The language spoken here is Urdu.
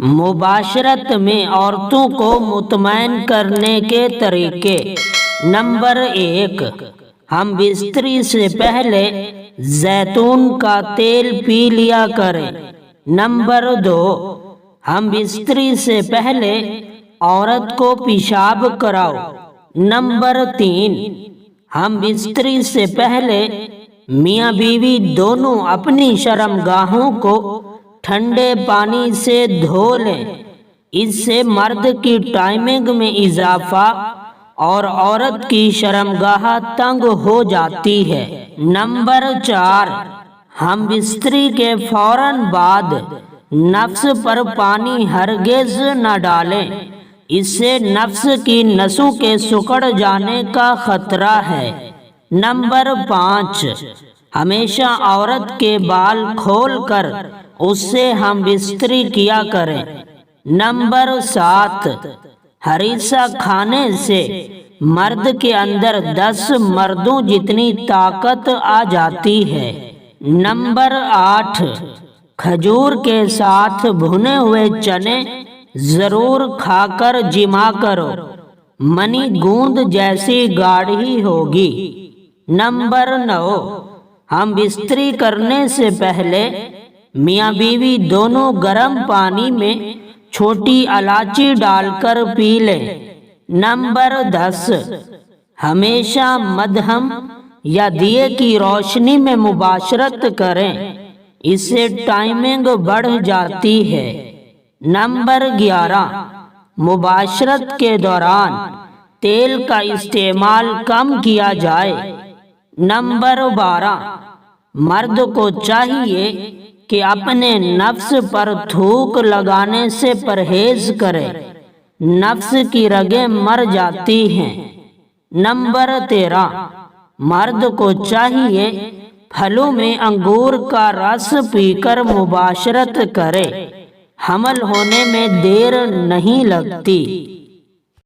مباشرت میں عورتوں کو مطمئن کرنے کے طریقے۔ نمبر 1، ہم بستری سے پہلے زیتون کا تیل پی لیا کریں۔ نمبر 2، ہم بستری سے پہلے عورت کو پیشاب کراؤ۔ نمبر 3، ہم بستری سے پہلے میاں بیوی دونوں اپنی شرمگاہوں کو ٹھنڈے پانی سے دھو لیں۔ اس سے مرد کی ٹائمنگ میں اضافہ اور عورت کی شرمگاہ تنگ ہو جاتی ہے۔ نمبر 4، ہم بستری کے فوراً بعد نفس پر پانی ہرگز نہ ڈالیں، اس سے نفس کی نسوں کے سکڑ جانے کا خطرہ ہے۔ نمبر 5، ہمیشہ عورت کے بال کھول کر اس سے ہم بستری کیا کریں۔ نمبر 7، ہریسہ کھانے سے مرد کے اندر 10 مردوں جتنی طاقت آ جاتی ہے۔ نمبر 8، کھجور کے ساتھ بھنے ہوئے چنے ضرور کھا کر جمع کرو، منی گوند جیسی گاڑھی ہوگی۔ نمبر 9، ہم بستری کرنے سے پہلے میاں بیوی دونوں گرم پانی میں چھوٹی الائچی ڈال کر پی لیں۔ نمبر 10، ہمیشہ مدھم یا دیے کی روشنی میں مباشرت کریں، اس سے ٹائمنگ بڑھ جاتی ہے۔ نمبر 11، مباشرت کے دوران تیل کا استعمال کم کیا جائے۔ نمبر 12، مرد کو چاہیے کہ اپنے نفس پر تھوک لگانے سے پرہیز کرے، نفس کی رگیں مر جاتی ہیں۔ نمبر 13، مرد کو چاہیے پھلوں میں انگور کا رس پی کر مباشرت کرے، حمل ہونے میں دیر نہیں لگتی۔